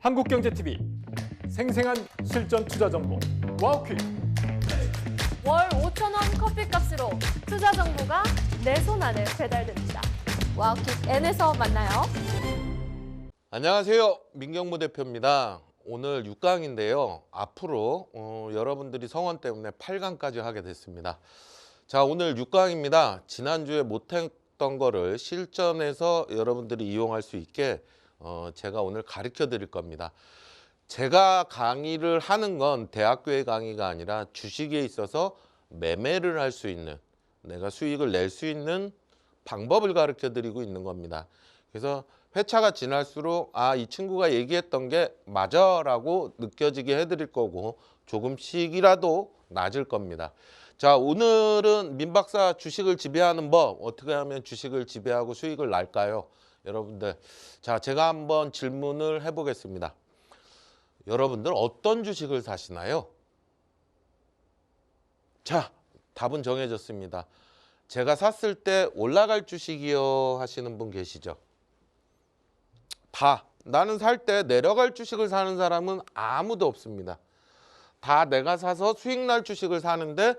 한국경제TV 생생한 실전 투자 정보 와우퀴. 월 5,000원 커피값으로 투자 정보가 내 손 안에 배달됩니다. 와우킥 N에서 만나요. 안녕하세요. 민경무 대표입니다. 오늘 6강인데요. 앞으로 여러분들이 성원 때문에 8강까지 하게 됐습니다. 자, 오늘 6강입니다. 지난주에 못했던 거를 실전에서 여러분들이 이용할 수 있게 제가 오늘 가르쳐 드릴 겁니다. 제가 강의를 하는 건 대학교의 강의가 아니라 주식에 있어서 매매를 할 수 있는, 내가 수익을 낼 수 있는 방법을 가르쳐 드리고 있는 겁니다. 그래서 회차가 지날수록 이 친구가 얘기했던 게 맞아 라고 느껴지게 해드릴 거고 조금씩이라도 낮을 겁니다. 자, 오늘은 민박사 주식을 지배하는 법, 어떻게 하면 주식을 지배하고 수익을 날까요? 여러분들, 자, 제가 한번 질문을 해보겠습니다. 여러분들 어떤 주식을 사시나요? 자, 답은 정해졌습니다. 제가 샀을 때 올라갈 주식이요 하시는 분 계시죠? 나는 살 때 내려갈 주식을 사는 사람은 아무도 없습니다. 다 내가 사서 수익 날 주식을 사는데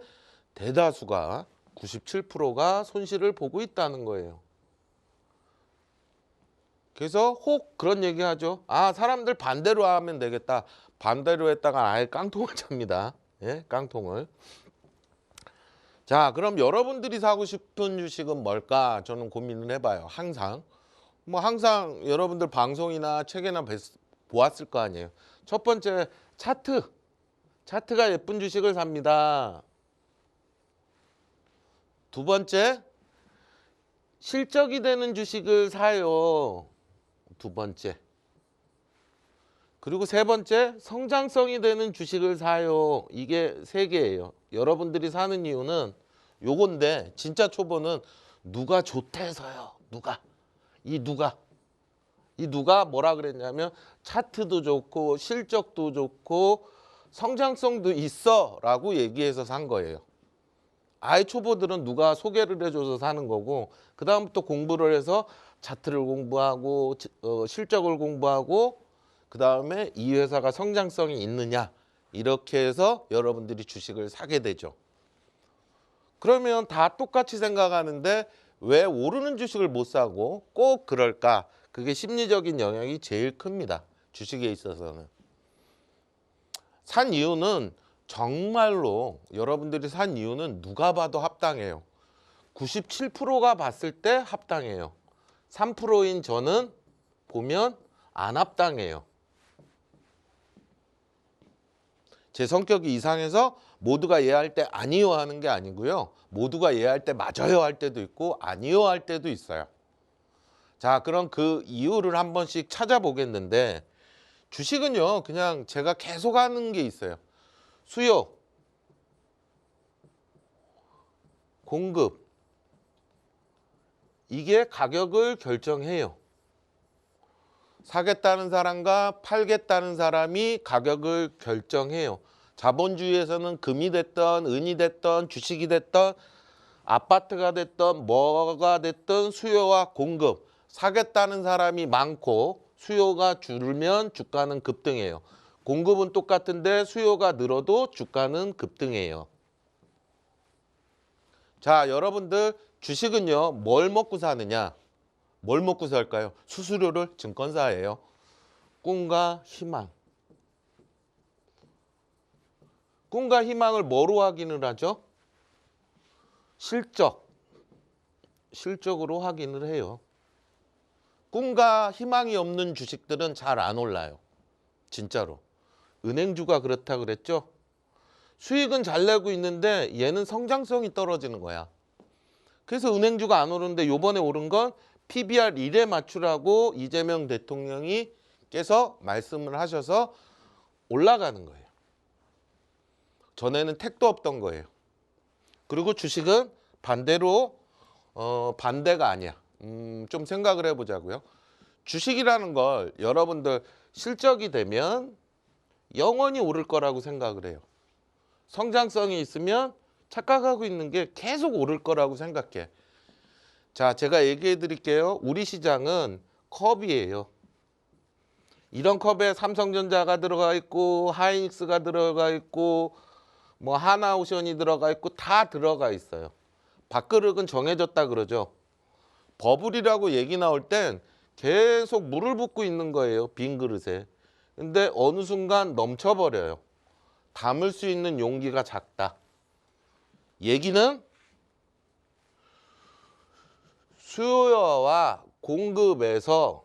대다수가 97%가 손실을 보고 있다는 거예요. 그래서 혹 그런 얘기 하죠. 사람들 반대로 하면 되겠다. 반대로 했다가 아예 깡통을 찹니다. 예, 깡통을. 자, 그럼 여러분들이 사고 싶은 주식은 뭘까? 저는 고민을 해봐요. 항상 여러분들 방송이나 책이나 보았을 거 아니에요. 첫 번째, 차트가 예쁜 주식을 삽니다. 두 번째, 실적이 되는 주식을 사요. 두 번째. 그리고 세 번째, 성장성이 되는 주식을 사요. 이게 세 개예요. 여러분들이 사는 이유는 요건데, 진짜 초보는 누가 좋대서요. 이 누가 뭐라 그랬냐면 차트도 좋고 실적도 좋고 성장성도 있어 라고 얘기해서 산 거예요. 아예 초보들은 누가 소개를 해줘서 사는 거고, 그 다음부터 공부를 해서 차트를 공부하고 실적을 공부하고, 그 다음에 이 회사가 성장성이 있느냐, 이렇게 해서 여러분들이 주식을 사게 되죠. 그러면 다 똑같이 생각하는데 왜 오르는 주식을 못 사고 꼭 그럴까? 그게 심리적인 영향이 제일 큽니다. 주식에 있어서는. 산 이유는 정말로 여러분들이 산 이유는 누가 봐도 합당해요. 97%가 봤을 때 합당해요. 3%인 저는 보면 안 합당해요. 제 성격이 이상해서 모두가 이해할 때 아니요 하는 게 아니고요. 모두가 이해할 때 맞아요 할 때도 있고 아니요 할 때도 있어요. 자, 그럼 그 이유를 한 번씩 찾아보겠는데, 주식은요, 그냥 제가 계속 하는 게 있어요. 수요, 공급, 이게 가격을 결정해요. 사겠다는 사람과 팔겠다는 사람이 가격을 결정해요. 자본주의에서는 금이 됐던 은이 됐던 주식이 됐던 아파트가 됐던 뭐가 됐든 수요와 공급, 사겠다는 사람이 많고 수요가 줄면 주가는 급등해요. 공급은 똑같은데 수요가 늘어도 주가는 급등해요. 자, 여러분들 주식은요, 뭘 먹고 사느냐? 뭘 먹고 살까요? 수수료를 증권사예요. 꿈과 희망. 꿈과 희망을 뭐로 확인을 하죠? 실적으로 확인을 해요. 꿈과 희망이 없는 주식들은 잘 안 올라요. 진짜로. 은행주가 그렇다 그랬죠? 수익은 잘 내고 있는데 얘는 성장성이 떨어지는 거야. 그래서 은행주가 안 오르는데 요번에 오른 건 PBR 1에 맞추라고 이재명 대통령이 께서 말씀을 하셔서 올라가는 거예요. 전에는 택도 없던 거예요. 그리고 주식은 반대로 반대가 아니야. 좀 생각을 해보자고요. 주식이라는 걸 여러분들 실적이 되면 영원히 오를 거라고 생각을 해요. 성장성이 있으면 착각하고 있는 게 계속 오를 거라고 생각해. 자, 제가 얘기해 드릴게요. 우리 시장은 컵이에요. 이런 컵에 삼성전자가 들어가 있고 하이닉스가 들어가 있고 뭐 하나오션이 들어가 있고 다 들어가 있어요. 밥그릇은 정해졌다 그러죠. 버블이라고 얘기 나올 땐 계속 물을 붓고 있는 거예요. 빈 그릇에. 근데 어느 순간 넘쳐버려요. 담을 수 있는 용기가 작다. 얘기는 수요와 공급에서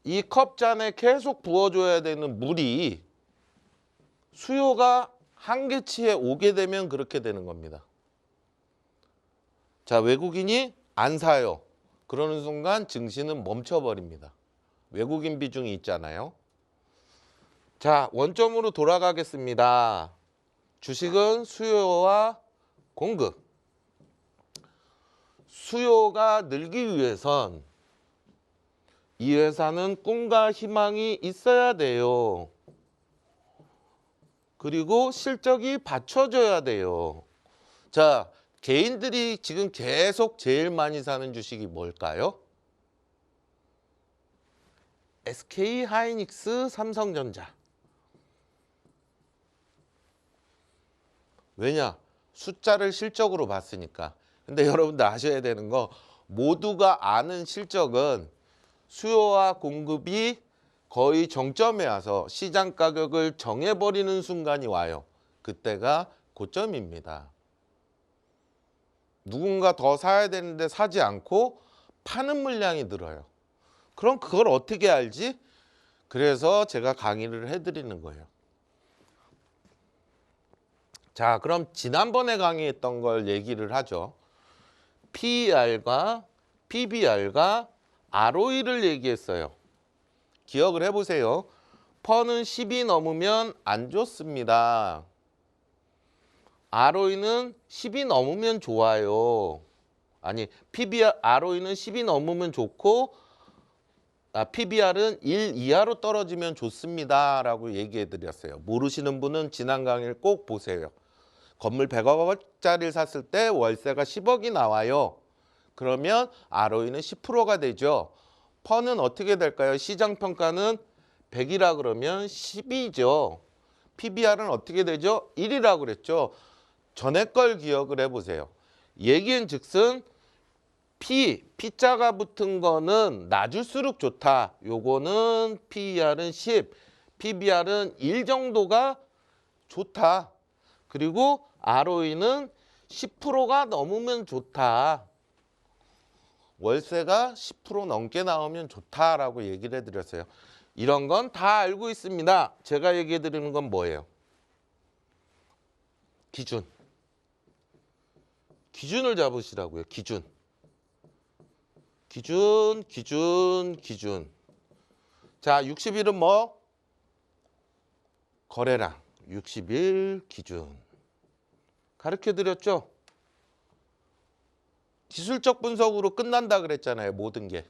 이 컵잔에 계속 부어줘야 되는 물이 수요가 한계치에 오게 되면 그렇게 되는 겁니다. 자, 외국인이 안 사요. 그러는 순간 증시는 멈춰버립니다. 외국인 비중이 있잖아요. 자, 원점으로 돌아가겠습니다. 주식은 수요와 공급. 수요가 늘기 위해선 이 회사는 꿈과 희망이 있어야 돼요. 그리고 실적이 받쳐줘야 돼요. 자, 개인들이 지금 계속 제일 많이 사는 주식이 뭘까요? SK 하이닉스, 삼성전자. 왜냐? 숫자를 실적으로 봤으니까. 근데 여러분들 아셔야 되는 거 모두가 아는 실적은 수요와 공급이 거의 정점에 와서 시장 가격을 정해버리는 순간이 와요. 그때가 고점입니다. 누군가 더 사야 되는데 사지 않고 파는 물량이 늘어요. 그럼 그걸 어떻게 알지? 그래서 제가 강의를 해드리는 거예요. 자, 그럼 지난번에 강의했던 걸 얘기를 하죠. PER과 PBR과 ROE를 얘기했어요. 기억을 해보세요. 퍼는 10이 넘으면 안 좋습니다. ROE는 10이 넘으면 좋아요. 아니, ROE는 10이 넘으면 좋고 PBR은 1 이하로 떨어지면 좋습니다. 라고 얘기해 드렸어요. 모르시는 분은 지난 강의를 꼭 보세요. 건물 100억짜리를 샀을 때 월세가 10억이 나와요. 그러면 ROE는 10%가 되죠. 퍼는 어떻게 될까요? 시장평가는 100이라 그러면 10이죠. PBR은 어떻게 되죠? 1이라고 그랬죠. 전에 걸 기억을 해보세요. 얘기한 즉슨 P자가 붙은 거는 낮을수록 좋다. 요거는 PER은 10, PBR은 1 정도가 좋다. 그리고 ROE는 10%가 넘으면 좋다. 월세가 10% 넘게 나오면 좋다라고 얘기를 해드렸어요. 이런 건 다 알고 있습니다. 제가 얘기해 드리는 건 뭐예요? 기준. 기준을 잡으시라고요. 기준. 자, 60일은 뭐? 거래량. 60일 기준. 가르쳐 드렸죠? 기술적 분석으로 끝난다 그랬잖아요. 모든 게.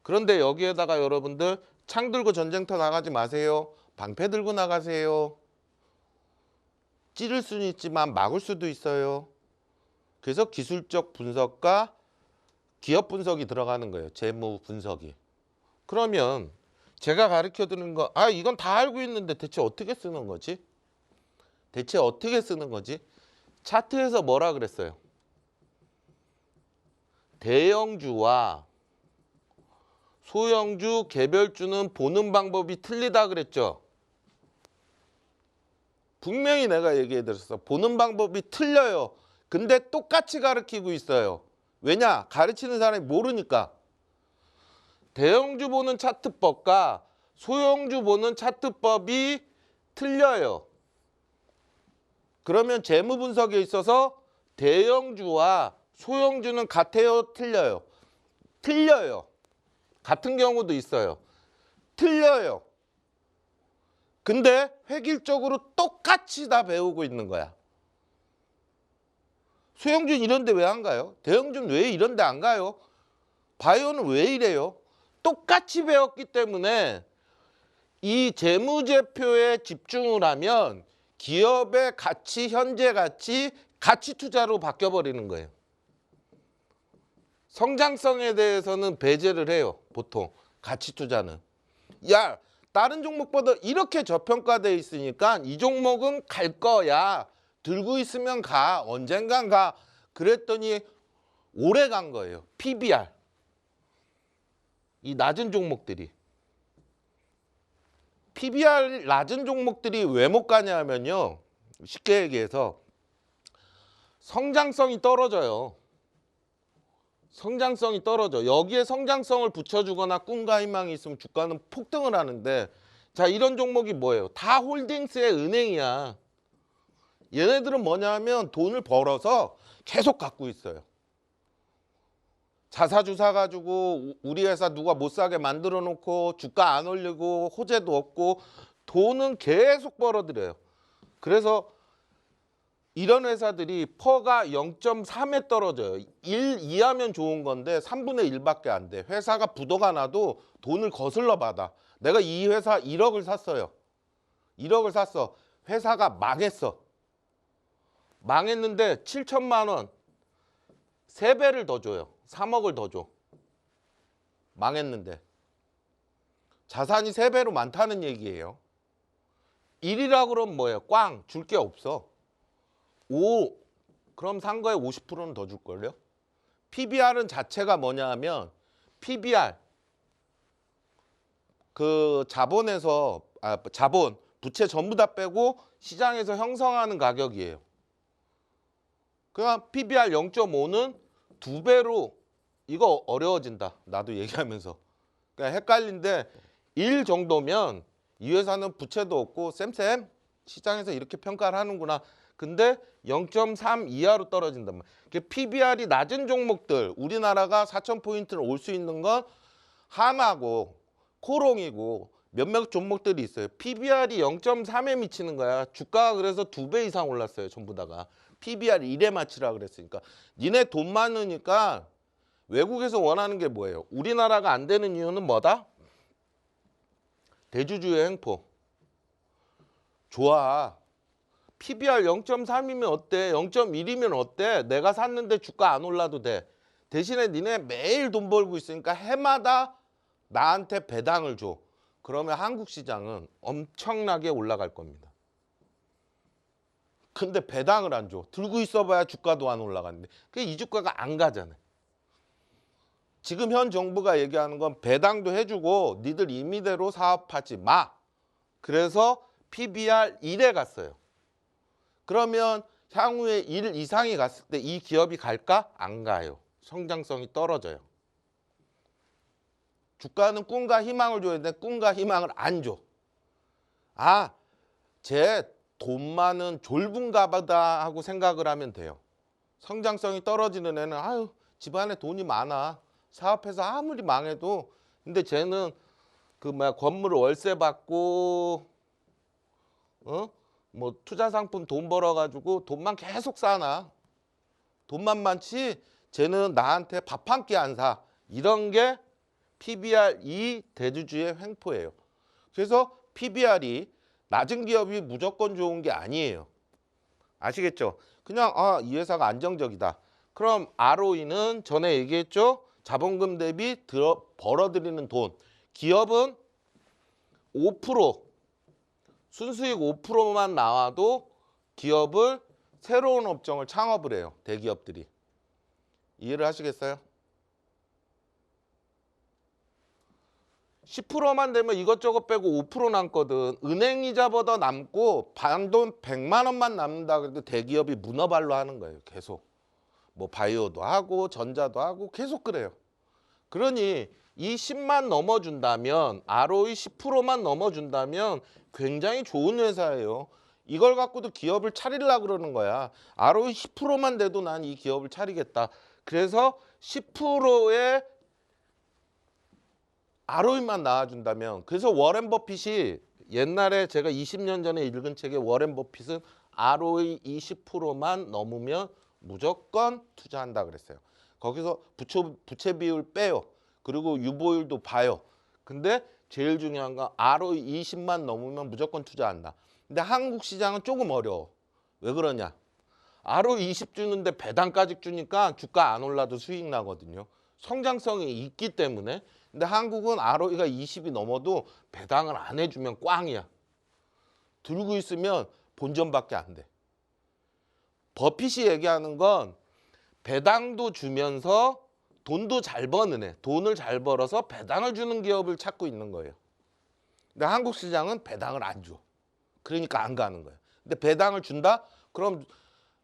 그런데 여기에다가 여러분들 창 들고 전쟁터 나가지 마세요. 방패 들고 나가세요. 찌를 수는 있지만 막을 수도 있어요. 그래서 기술적 분석과 기업 분석이 들어가는 거예요. 재무 분석이. 그러면 제가 가르쳐 드리는 거, 이건 다 알고 있는데 대체 어떻게 쓰는 거지? 차트에서 뭐라 그랬어요? 대형주와 소형주, 개별주는 보는 방법이 틀리다 그랬죠. 분명히 내가 얘기해 드렸어. 보는 방법이 틀려요. 근데 똑같이 가르치고 있어요. 왜냐? 가르치는 사람이 모르니까. 대형주 보는 차트법과 소형주 보는 차트법이 틀려요. 그러면 재무 분석에 있어서 대형주와 소형주는 같아요? 틀려요? 틀려요. 같은 경우도 있어요. 틀려요. 근데 획일적으로 똑같이 다 배우고 있는 거야. 소형주는 이런 데 왜 안 가요? 대형주는 왜 이런 데 안 가요? 바이오는 왜 이래요? 똑같이 배웠기 때문에 이 재무제표에 집중을 하면 기업의 가치, 현재 가치, 가치 투자로 바뀌어버리는 거예요. 성장성에 대해서는 배제를 해요. 보통. 가치 투자는. 야, 다른 종목보다 이렇게 저평가돼 있으니까 이 종목은 갈 거야. 들고 있으면 가. 언젠간 가. 그랬더니 오래 간 거예요. PBR. 이 낮은 종목들이. PBR 낮은 종목들이 왜 못 가냐면요. 쉽게 얘기해서 성장성이 떨어져요. 성장성이 떨어져. 여기에 성장성을 붙여주거나 꿈과 희망이 있으면 주가는 폭등을 하는데, 자, 이런 종목이 뭐예요? 다 홀딩스의 은행이야. 얘네들은 뭐냐면 돈을 벌어서 계속 갖고 있어요. 자사주 사가지고 우리 회사 누가 못 사게 만들어 놓고 주가 안 올리고 호재도 없고 돈은 계속 벌어들여요. 그래서 이런 회사들이 퍼가 0.3에 떨어져요. 1 이하면 좋은 건데 3분의 1밖에 안 돼. 회사가 부도가 나도 돈을 거슬러 받아. 내가 이 회사 1억을 샀어요. 1억을 샀어. 회사가 망했어. 망했는데 7천만 원 3배를 더 줘요. 3억을 더 줘. 망했는데. 자산이 3배로 많다는 얘기예요. 1이라 그러면 뭐예요? 꽝 줄 게 없어. 5 그럼 산 거에 50%는 더 줄걸요? PBR은 자체가 뭐냐 하면 PBR 그 자본에서 자본 부채 전부 다 빼고 시장에서 형성하는 가격이에요. 그냥 PBR 0.5는 2배로 이거 어려워진다. 나도 얘기하면서. 그냥 헷갈린데 1 정도면 이 회사는 부채도 없고 쌤 시장에서 이렇게 평가를 하는구나. 근데 0.3 이하로 떨어진단 말이에요. PBR이 낮은 종목들, 우리나라가 4,000포인트를 올 수 있는 건 하나고 코롱이고 몇몇 종목들이 있어요. PBR이 0.3에 미치는 거야. 주가가 그래서 2배 이상 올랐어요. 전부 다가. PBR 1에 맞추라 그랬으니까. 니네 돈 많으니까 외국에서 원하는 게 뭐예요? 우리나라가 안 되는 이유는 뭐다? 대주주의 횡포. 좋아. PBR 0.3이면 어때? 0.1이면 어때? 내가 샀는데 주가 안 올라도 돼. 대신에 니네 매일 돈 벌고 있으니까 해마다 나한테 배당을 줘. 그러면 한국 시장은 엄청나게 올라갈 겁니다. 근데 배당을 안 줘. 들고 있어봐야 주가도 안 올라가는데. 이 주가가 안 가잖아요. 지금 현 정부가 얘기하는 건 배당도 해주고 니들 임의대로 사업하지 마. 그래서 PBR 1에 갔어요. 그러면 향후에 1 이상이 갔을 때 이 기업이 갈까? 안 가요. 성장성이 떨어져요. 주가는 꿈과 희망을 줘야 되는데 꿈과 희망을 안 줘. 아, 쟤 돈 많은 졸분가 보다 하고 생각을 하면 돼요. 성장성이 떨어지는 애는 아유 집안에 돈이 많아. 사업해서 아무리 망해도 근데 쟤는 건물 월세 받고 뭐 투자 상품 돈 벌어가지고 돈만 계속 사나. 돈만 많지 쟤는 나한테 밥 한 끼 안 사. 이런 게 PBR 2 대주주의 횡포예요. 그래서 PBR이 낮은 기업이 무조건 좋은 게 아니에요. 아시겠죠? 그냥 이 회사가 안정적이다. 그럼 ROE는 전에 얘기했죠? 자본금 대비 벌어들이는 돈. 기업은 5% 순수익 5%만 나와도 기업을 새로운 업종을 창업을 해요. 대기업들이. 이해를 하시겠어요? 10%만 되면 이것저것 빼고 5% 남거든. 은행이자보다 남고 반돈 100만 원만 남는다 그래도 대기업이 문어발로 하는 거예요. 계속. 뭐 바이오도 하고 전자도 하고 계속 그래요. 그러니 이 10만 넘어준다면 ROE 10%만 넘어준다면 굉장히 좋은 회사예요. 이걸 갖고도 기업을 차리려고 그러는 거야. ROE 10%만 돼도 난 이 기업을 차리겠다. 그래서 10%의 ROE만 나와준다면 그래서 워렌 버핏이 옛날에 제가 20년 전에 읽은 책에 워렌 버핏은 ROE 20%만 넘으면 무조건 투자한다 그랬어요. 거기서 부채 비율 빼요. 그리고 유보율도 봐요. 근데 제일 중요한 건 ROE 20만 넘으면 무조건 투자한다. 근데 한국 시장은 조금 어려워. 왜 그러냐? ROE 20 주는데 배당까지 주니까 주가 안 올라도 수익 나거든요. 성장성이 있기 때문에. 근데 한국은 ROE가 20이 넘어도 배당을 안 해주면 꽝이야. 들고 있으면 본전밖에 안 돼. 버핏이 얘기하는 건 배당도 주면서 돈도 잘 버는 애, 돈을 잘 벌어서 배당을 주는 기업을 찾고 있는 거예요. 근데 한국 시장은 배당을 안 줘. 그러니까 안 가는 거예요. 근데 배당을 준다? 그럼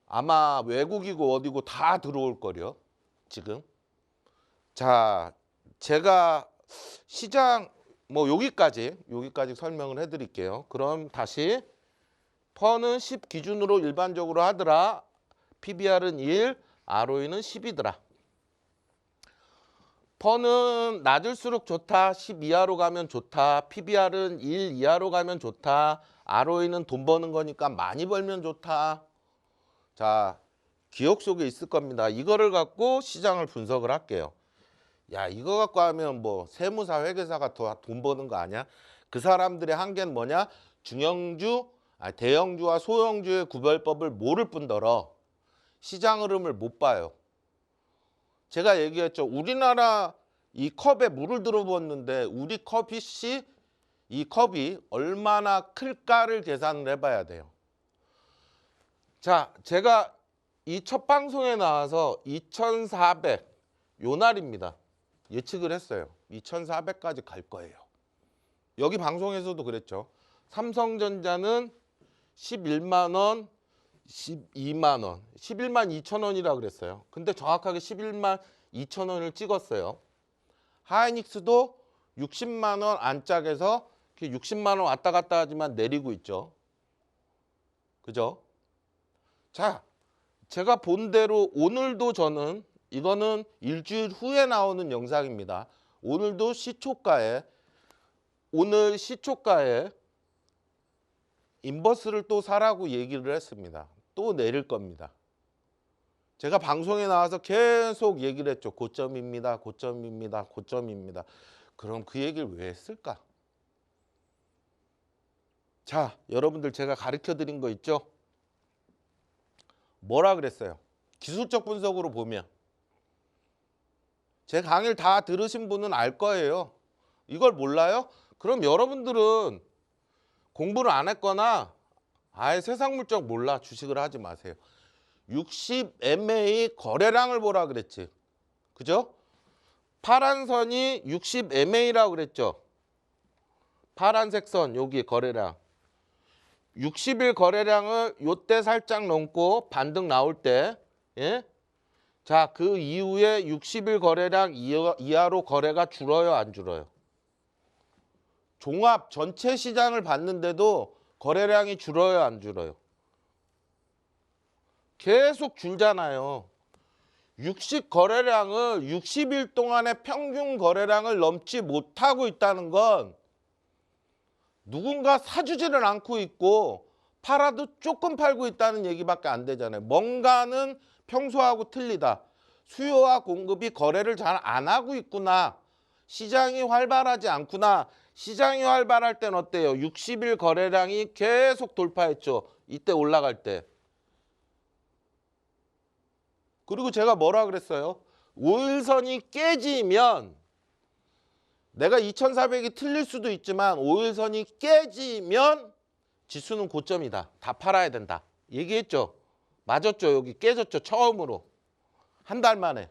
아마 외국이고 어디고 다 들어올 거려. 지금. 자, 제가 시장 뭐 여기까지 설명을 해드릴게요. 그럼 다시 퍼는 10 기준으로 일반적으로 하더라. PBR은 1, ROE는 10이더라. 퍼는 낮을수록 좋다. 10 이하로 가면 좋다. PBR은 1 이하로 가면 좋다. ROE는 돈 버는 거니까 많이 벌면 좋다. 자, 기억 속에 있을 겁니다. 이거를 갖고 시장을 분석을 할게요. 야, 이거 갖고 하면 뭐 세무사, 회계사가 더 돈 버는 거 아니야? 그 사람들의 한계는 뭐냐? 대형주와 소형주의 구별법을 모를 뿐더러 시장 흐름을 못 봐요. 제가 얘기했죠. 우리나라 이 컵에 물을 들어부었는데 우리 이 컵이 얼마나 클까를 계산을 해봐야 돼요. 자, 제가 이 첫 방송에 나와서 2400 요 날입니다. 예측을 했어요. 2400까지 갈 거예요. 여기 방송에서도 그랬죠. 삼성전자는 11만 원, 12만 원, 11만 2천 원이라 그랬어요. 근데 정확하게 11만 2천 원을 찍었어요. 하이닉스도 60만 원 안짝에서 60만 원 왔다 갔다 하지만 내리고 있죠. 그죠? 자, 제가 본 대로 오늘도 저는 이거는 일주일 후에 나오는 영상입니다. 오늘도 오늘 시초가에 인버스를 또 사라고 얘기를 했습니다. 또 내릴 겁니다. 제가 방송에 나와서 계속 얘기를 했죠. 고점입니다. 고점입니다. 고점입니다. 그럼 그 얘기를 왜 했을까? 자, 여러분들 제가 가르쳐 드린 거 있죠? 뭐라 그랬어요? 기술적 분석으로 보면 제 강의를 다 들으신 분은 알 거예요. 이걸 몰라요? 그럼 여러분들은 공부를 안 했거나 아예 세상 물정 몰라. 주식을 하지 마세요. 60 MA 거래량을 보라 그랬지. 그죠? 파란 선이 60 MA라고 그랬죠. 파란색 선 여기 거래량. 60일 거래량을 요때 살짝 넘고 반등 나올 때, 예? 자, 그 이후에 60일 거래량 이하로 거래가 줄어요, 안 줄어요? 종합 전체 시장을 봤는데도 거래량이 줄어요, 안 줄어요? 계속 줄잖아요. 60 거래량을 60일 동안의 평균 거래량을 넘지 못하고 있다는 건 누군가 사주지를 않고 있고 팔아도 조금 팔고 있다는 얘기밖에 안 되잖아요. 뭔가는 평소하고 틀리다. 수요와 공급이 거래를 잘 안 하고 있구나. 시장이 활발하지 않구나. 시장이 활발할 땐 어때요? 60일 거래량이 계속 돌파했죠. 이때 올라갈 때. 그리고 제가 뭐라 그랬어요? 5일선이 깨지면 내가 2400이 틀릴 수도 있지만 5일선이 깨지면 지수는 고점이다. 다 팔아야 된다. 얘기했죠? 맞았죠? 여기 깨졌죠? 처음으로. 한 달 만에.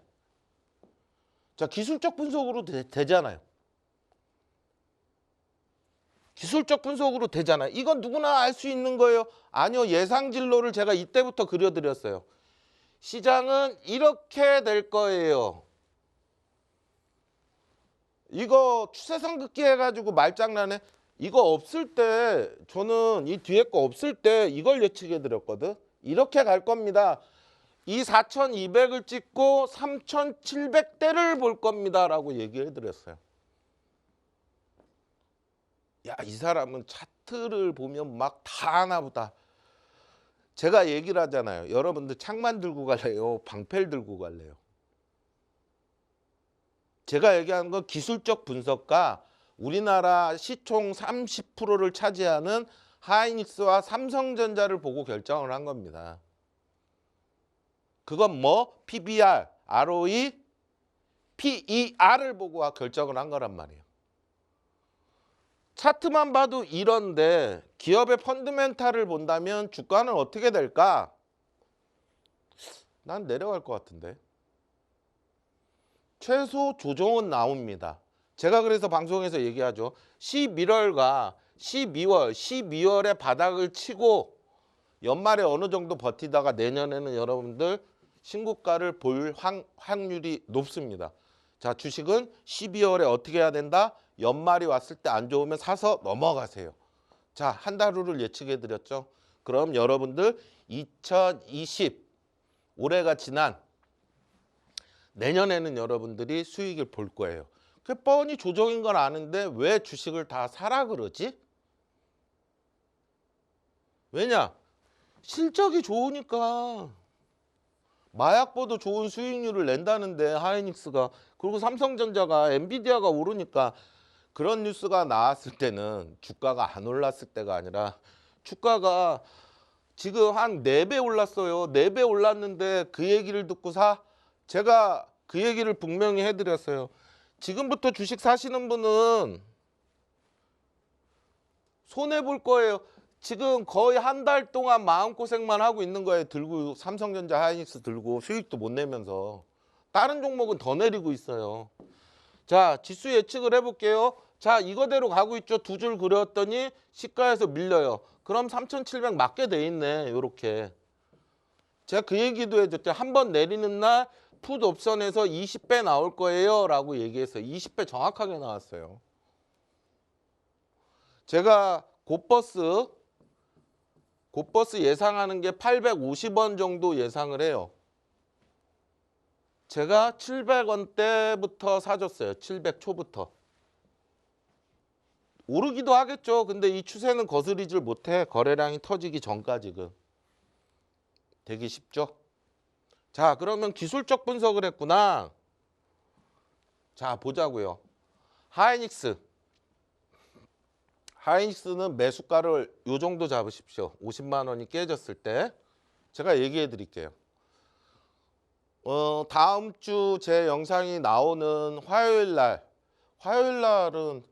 자, 기술적 분석으로 되잖아요. 기술적 분석으로 되잖아요. 이건 누구나 알 수 있는 거예요. 아니요. 예상 진로를 제가 이때부터 그려드렸어요. 시장은 이렇게 될 거예요. 이거 추세선긋기 해가지고 말장난해. 이거 없을 때 저는 이 뒤에 거 없을 때 이걸 예측해 드렸거든. 이렇게 갈 겁니다. 이 4200을 찍고 3700대를 볼 겁니다 라고 얘기해 드렸어요. 야, 이 사람은 차트를 보면 막 다 하나 보다. 제가 얘기를 하잖아요. 여러분들 창만 들고 갈래요? 방패를 들고 갈래요? 제가 얘기하는 건 기술적 분석과 우리나라 시총 30%를 차지하는 하이닉스와 삼성전자를 보고 결정을 한 겁니다. 그건 뭐? PBR, ROE, PER을 보고 결정을 한 거란 말이에요. 차트만 봐도 이런데 기업의 펀드멘탈을 본다면 주가는 어떻게 될까? 난 내려갈 것 같은데. 최소 조정은 나옵니다. 제가 그래서 방송에서 얘기하죠. 11월과 12월의 바닥을 치고 연말에 어느 정도 버티다가 내년에는 여러분들 신고가를 볼 확률이 높습니다. 자, 주식은 12월에 어떻게 해야 된다? 연말이 왔을 때 안 좋으면 사서 넘어가세요. 자, 한 달 후를 예측해 드렸죠. 그럼 여러분들 2020 올해가 지난 내년에는 여러분들이 수익을 볼 거예요. 그 뻔히 조정인 건 아는데 왜 주식을 다 사라 그러지? 왜냐? 실적이 좋으니까. 마약보다 좋은 수익률을 낸다는데 하이닉스가. 그리고 삼성전자가 엔비디아가 오르니까. 그런 뉴스가 나왔을 때는 주가가 안 올랐을 때가 아니라 주가가 지금 한 4배 올랐어요. 4배 올랐는데 그 얘기를 듣고 사? 제가 그 얘기를 분명히 해드렸어요. 지금부터 주식 사시는 분은 손해볼 거예요. 지금 거의 한 달 동안 마음고생만 하고 있는 거예요. 들고 삼성전자 하이닉스 들고 수익도 못 내면서. 다른 종목은 더 내리고 있어요. 자, 지수 예측을 해볼게요. 자, 이거대로 가고 있죠. 두 줄 그렸더니 시가에서 밀려요. 그럼 3,700 맞게 돼 있네. 요렇게. 제가 그 얘기도 해줬죠. 한 번 내리는 날 풋 옵션에서 20배 나올 거예요 라고 얘기했어요. 20배 정확하게 나왔어요. 제가 곧버스 예상하는 게 850원 정도 예상을 해요. 제가 700원대부터 사줬어요. 700 초부터. 오르기도 하겠죠. 근데 이 추세는 거스리질 못해. 거래량이 터지기 전까지는. 되기 쉽죠. 자, 그러면 기술적 분석을 했구나. 자, 보자고요. 하이닉스는 매수가를 요 정도 잡으십시오. 50만 원이 깨졌을 때. 제가 얘기해 드릴게요. 다음 주 제 영상이 나오는 화요일 날은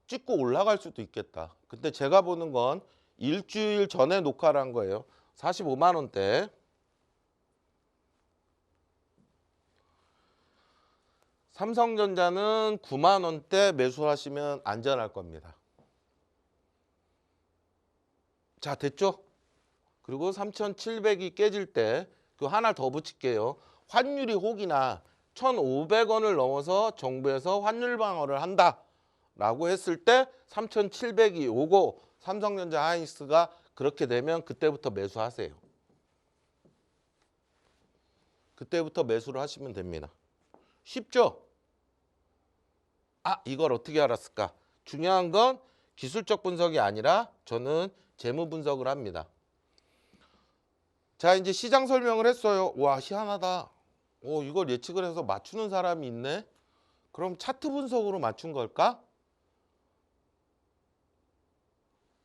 찍고 올라갈 수도 있겠다. 근데 제가 보는 건 일주일 전에 녹화를 한 거예요. 45만 원대. 삼성전자는 9만 원대 매수하시면 안전할 겁니다. 자, 됐죠? 그리고 3,700이 깨질 때 그 하나 더 붙일게요. 환율이 혹이나 1,500원을 넘어서 정부에서 환율 방어를 한다라고 했을 때 3,700이 오고 삼성전자 하이닉스가 그렇게 되면 그때부터 매수하세요. 그때부터 매수를 하시면 됩니다. 쉽죠? 아, 이걸 어떻게 알았을까? 중요한 건 기술적 분석이 아니라 저는 재무 분석을 합니다. 자, 이제 시장 설명을 했어요. 와, 희한하다. 이걸 예측을 해서 맞추는 사람이 있네. 그럼 차트 분석으로 맞춘 걸까?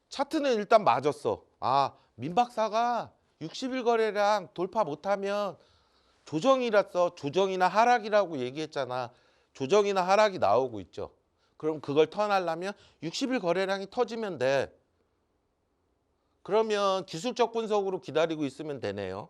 차트는 일단 맞았어. 아, 민박사가 60일 거래량 돌파 못하면 조정이라서 조정이나 하락이라고 얘기했잖아. 조정이나 하락이 나오고 있죠. 그럼 그걸 턴하려면 60일 거래량이 터지면 돼. 그러면 기술적 분석으로 기다리고 있으면 되네요.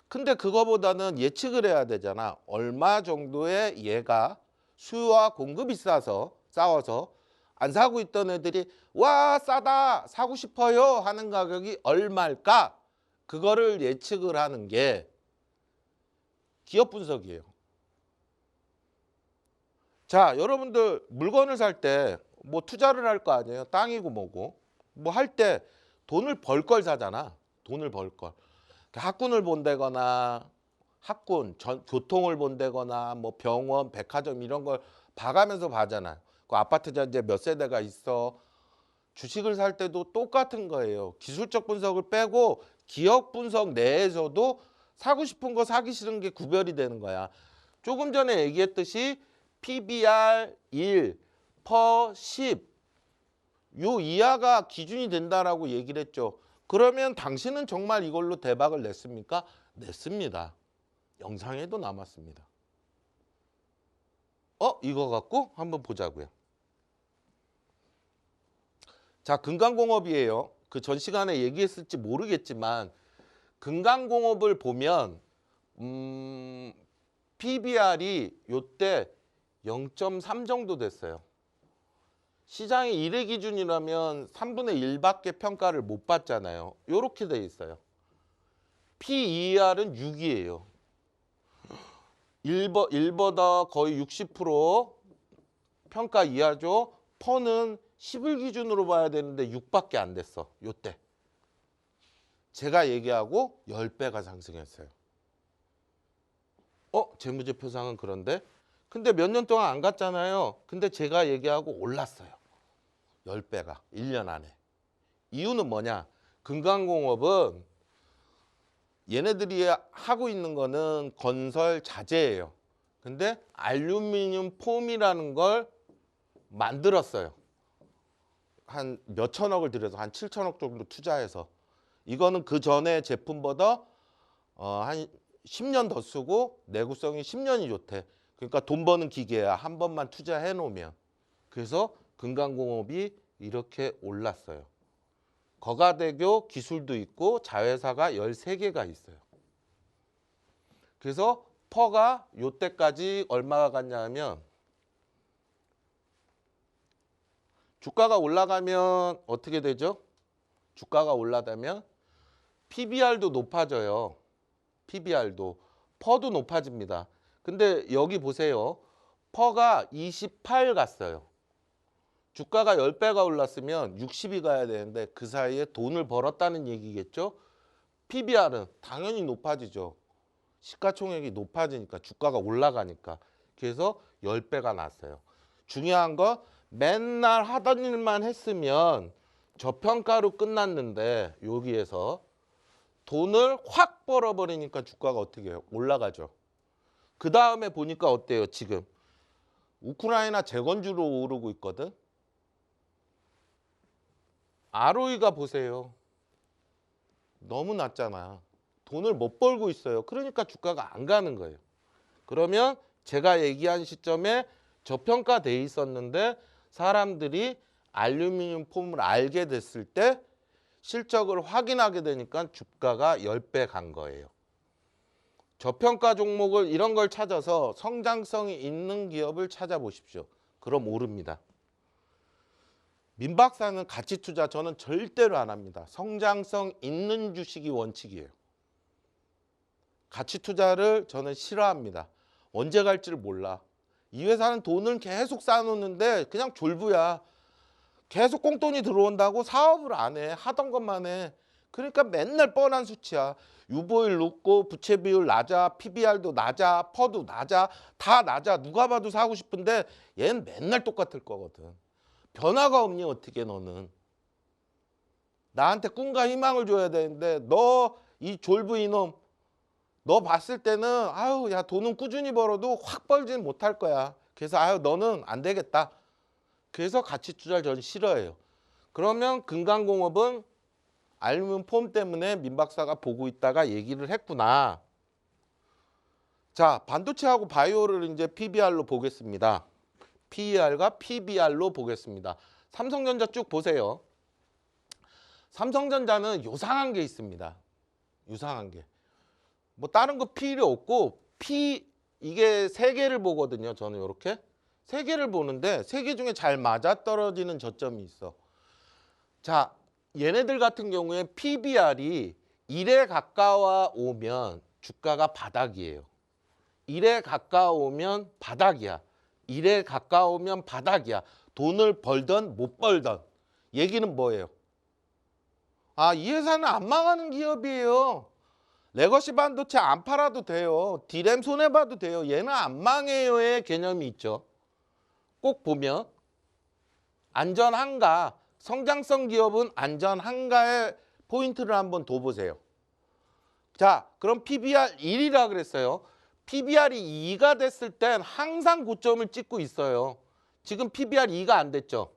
근데 그거보다는 예측을 해야 되잖아. 얼마 정도의 얘가 수요와 공급이 싸워서 안 사고 있던 애들이 와, 싸다, 사고 싶어요 하는 가격이 얼마일까? 그거를 예측을 하는 게 기업 분석이에요. 자, 여러분들 물건을 살 때 뭐 투자를 할 거 아니에요. 땅이고 뭐고. 뭐 할 때 돈을 벌 걸 사잖아. 돈을 벌 걸. 학군을 본다거나 교통을 본다거나 뭐 병원, 백화점 이런 걸 봐가면서 봐잖아요. 그 아파트자 이제 몇 세대가 있어. 주식을 살 때도 똑같은 거예요. 기술적 분석을 빼고 기업 분석 내에서도 사고 싶은 거 사기 싫은 게 구별이 되는 거야. 조금 전에 얘기했듯이 PBR 1, per 10 요 이하가 기준이 된다라고 얘기를 했죠. 그러면 당신은 정말 이걸로 대박을 냈습니까? 냈습니다. 영상에도 남았습니다. 이거 갖고 한번 보자고요. 자, 금강공업이에요. 그 전 시간에 얘기했을지 모르겠지만 금강공업을 보면 PBR이 요때 0.3 정도 됐어요. 시장이 1회 기준이라면 3분의 1밖에 평가를 못 받잖아요. 요렇게 돼 있어요. PER은 6이에요. 1보다 거의 60% 평가 이하죠. 퍼는 10을 기준으로 봐야 되는데 6밖에 안 됐어. 요때. 제가 얘기하고 10배가 상승했어요. 재무제표상은 그런데? 근데 몇 년 동안 안 갔잖아요. 근데 제가 얘기하고 올랐어요. 10배가 1년 안에. 이유는 뭐냐? 금강공업은 얘네들이 하고 있는 거는 건설 자재예요. 근데 알루미늄 폼이라는 걸 만들었어요. 한 몇천억을 들여서 한 7천억 정도 투자해서. 이거는 그 전에 제품보다 한 10년 더 쓰고 내구성이 10년이 좋대. 그러니까 돈 버는 기계야. 한 번만 투자해 놓으면. 그래서 금강공업이 이렇게 올랐어요. 거가대교 기술도 있고 자회사가 13개가 있어요. 그래서 퍼가 요때까지 얼마가 갔냐면 주가가 올라가면 어떻게 되죠? 주가가 올라가면 PBR도 높아져요. PBR도. 퍼도 높아집니다. 근데 여기 보세요. 퍼가 28 갔어요. 주가가 10배가 올랐으면 60이 가야 되는데 그 사이에 돈을 벌었다는 얘기겠죠? PBR은 당연히 높아지죠. 시가총액이 높아지니까 주가가 올라가니까. 그래서 10배가 났어요. 중요한 건 맨날 하던 일만 했으면 저평가로 끝났는데 여기에서 돈을 확 벌어버리니까 주가가 어떻게 해요? 올라가죠. 그 다음에 보니까 어때요? 지금 우크라이나 재건주로 오르고 있거든. ROE가 보세요. 너무 낮잖아. 돈을 못 벌고 있어요. 그러니까 주가가 안 가는 거예요. 그러면 제가 얘기한 시점에 저평가돼 있었는데 사람들이 알루미늄 폼을 알게 됐을 때 실적을 확인하게 되니까 주가가 10배 간 거예요. 저평가 종목을 이런 걸 찾아서 성장성이 있는 기업을 찾아보십시오. 그럼 오릅니다. 민박사는 가치 투자 저는 절대로 안 합니다. 성장성 있는 주식이 원칙이에요. 가치 투자를 저는 싫어합니다. 언제 갈지를 몰라. 이 회사는 돈을 계속 쌓아놓는데 그냥 졸부야. 계속 꽁돈이 들어온다고 사업을 안 해. 하던 것만 해. 그러니까 맨날 뻔한 수치야. 유보율 높고 부채 비율 낮아. PBR도 낮아. 퍼도 낮아. 다 낮아. 누가 봐도 사고 싶은데 얘는 맨날 똑같을 거거든. 변화가 없니 어떻게 너는. 나한테 꿈과 희망을 줘야 되는데 너 이 졸부 이놈 너 봤을 때는 아유 야 돈은 꾸준히 벌어도 확 벌지는 못할 거야. 그래서 아유 너는 안 되겠다. 그래서 가치 투자를 저는 싫어해요. 그러면 금강공업은 알루미늄 폼 때문에 민박사가 보고 있다가 얘기를 했구나. 자, 반도체하고 바이오를 이제 PBR로 보겠습니다. PER과 PBR로 보겠습니다. 삼성전자 쭉 보세요. 삼성전자는 요상한 게 있습니다. 요상한 게. 뭐 다른 거 필요 없고 이게 세 개를 보거든요. 저는 이렇게 세 개를 보는데 세 개 중에 잘 맞아떨어지는 저점이 있어. 자, 얘네들 같은 경우에 PBR이 1에 가까워 오면 주가가 바닥이에요. 1에 가까우면 바닥이야. 1에 가까우면 바닥이야. 돈을 벌던 못 벌던. 얘기는 뭐예요? 아, 이 회사는 안 망하는 기업이에요. 레거시 반도체 안 팔아도 돼요. D램 손해봐도 돼요. 얘는 안 망해요의 개념이 있죠. 꼭 보면 안전한가, 성장성 기업은 안전한가의 포인트를 한번 더 보세요. 자, 그럼 PBR 1이라 그랬어요. PBR이 2가 됐을 땐 항상 고점을 찍고 있어요. 지금 PBR 2가 안 됐죠.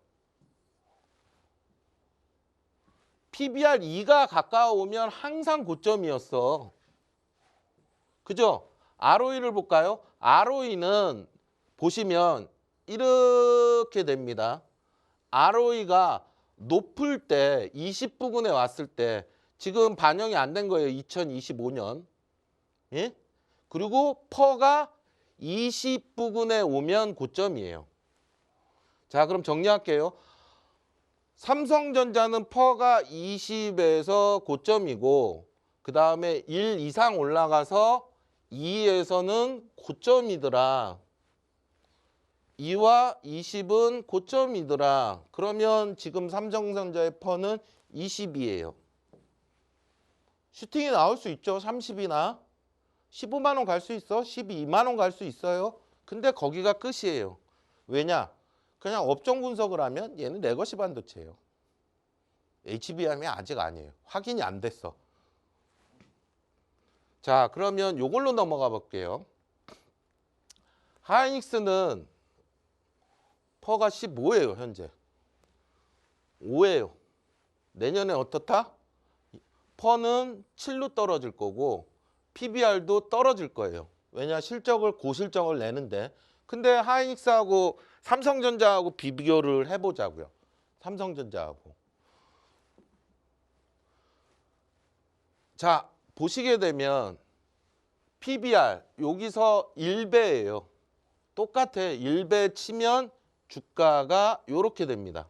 PBR 2가 가까워오면 항상 고점이었어. 그죠? ROE를 볼까요? ROE는 보시면 이렇게 됩니다. ROE가 높을 때 20 부근에 왔을 때 지금 반영이 안 된 거예요. 2025년. 예? 그리고 퍼가 20 부근에 오면 고점이에요. 자, 그럼 정리할게요. 삼성전자는 퍼가 20에서 고점이고 그 다음에 1 이상 올라가서 2에서는 고점이더라. 2와 20은 고점이더라. 그러면 지금 삼성전자의 퍼는 20이에요. 슈팅이 나올 수 있죠. 30이나 15만 원 갈 수 있어. 12만 원 갈 수 있어요. 근데 거기가 끝이에요. 왜냐? 그냥 업종 분석을 하면 얘는 레거시 반도체예요. HBM이 아직 아니에요. 확인이 안 됐어. 자, 그러면 이걸로 넘어가 볼게요. 하이닉스는 퍼가 15예요. 현재 5예요. 내년에 어떻다? 퍼는 7로 떨어질 거고 PBR도 떨어질 거예요. 왜냐? 실적을 고실적을 내는데. 근데 하이닉스하고 삼성전자하고 비교를 해보자고요. 삼성전자하고. 자, 보시게 되면 PBR 여기서 1배예요. 똑같아. 1배 치면 주가가 이렇게 됩니다.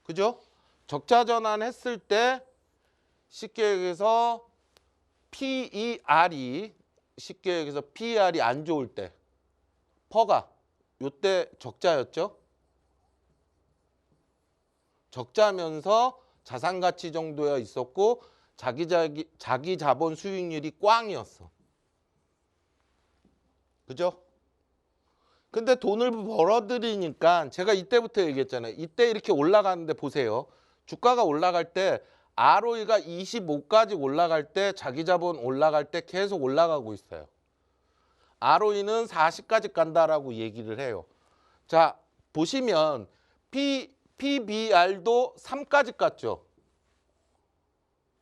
그죠? 적자 전환했을 때 쉽게 얘기해서 PER이 쉽게 얘기해서 PER이 안 좋을 때 퍼가 요때 적자였죠. 적자면서 자산 가치 정도에 있었고 자기 자본 수익률이 꽝이었어. 그죠? 근데 돈을 벌어들이니까 제가 이때부터 얘기했잖아요. 이때 이렇게 올라가는데 보세요. 주가가 올라갈 때 ROE가 25까지 올라갈 때 자기 자본 올라갈 때 계속 올라가고 있어요. ROE는 40까지 간다라고 얘기를 해요. 자, 보시면 PBR도 3까지 갔죠.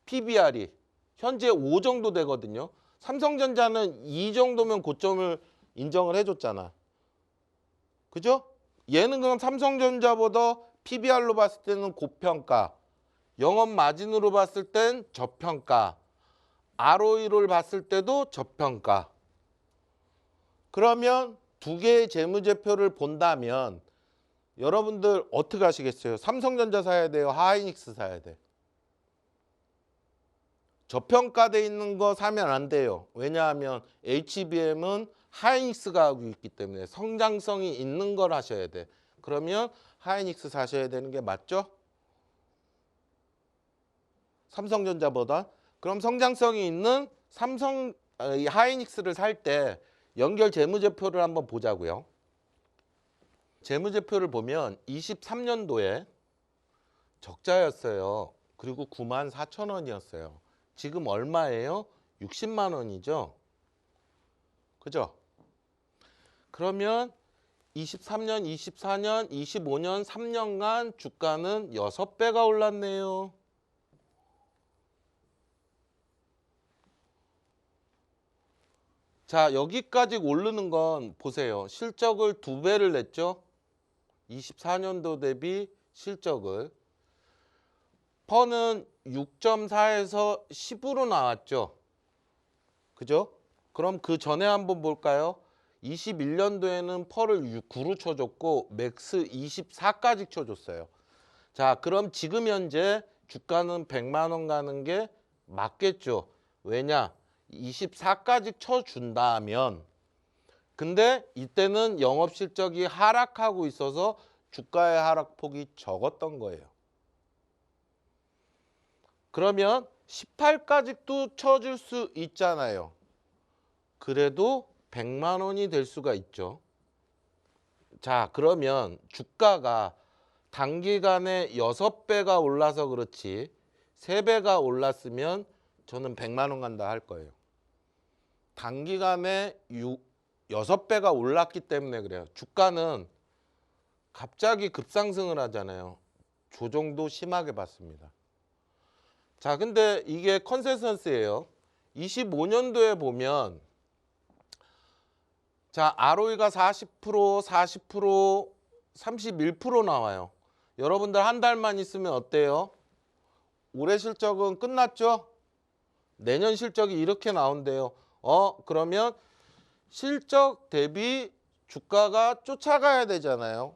PBR이 현재 5 정도 되거든요. 삼성전자는 2 정도면 고점을 인정을 해줬잖아. 그죠? 얘는 그럼 삼성전자보다 PBR로 봤을 때는 고평가, 영업 마진으로 봤을 땐 저평가, ROE를 봤을 때도 저평가. 그러면 두 개의 재무제표를 본다면 여러분들 어떻게 하시겠어요? 삼성전자 사야 돼요? 하이닉스 사야 돼? 저평가돼 있는 거 사면 안 돼요. 왜냐하면 HBM은 하이닉스가 하고 있기 때문에 성장성이 있는 걸 하셔야 돼. 그러면 하이닉스 사셔야 되는 게 맞죠? 삼성전자보다. 그럼 성장성이 있는 하이닉스를 살 때 연결 재무제표를 한번 보자고요. 재무제표를 보면 23년도에 적자였어요. 그리고 94,000원이었어요. 지금 얼마예요? 60만 원이죠. 그죠? 그러면 23년, 24년, 25년 3년간 주가는 6배가 올랐네요. 자, 여기까지 오르는 건 보세요. 실적을 2배를 냈죠. 24년도 대비 실적을. 퍼는 6.4에서 10으로 나왔죠. 그죠? 그럼 그 전에 한번 볼까요? 21년도에는 퍼를 9로 쳐줬고 맥스 24까지 쳐줬어요. 자, 그럼 지금 현재 주가는 100만 원 가는 게 맞겠죠. 왜냐? 24까지 쳐준다면 근데 이때는 영업실적이 하락하고 있어서 주가의 하락폭이 적었던 거예요. 그러면 18까지도 쳐줄 수 있잖아요. 그래도 100만 원이 될 수가 있죠. 자, 그러면 주가가 단기간에 6배가 올라서 그렇지 3배가 올랐으면 저는 100만 원 간다 할 거예요. 단기간에 6배가 올랐기 때문에 그래요. 주가는 갑자기 급상승을 하잖아요. 조정도 심하게 받습니다. 자, 근데 이게 컨센서스예요. 25년도에 보면 자, ROE가 40%, 40%, 31% 나와요. 여러분들 한 달만 있으면 어때요? 올해 실적은 끝났죠? 내년 실적이 이렇게 나온대요. 그러면 실적 대비 주가가 쫓아가야 되잖아요.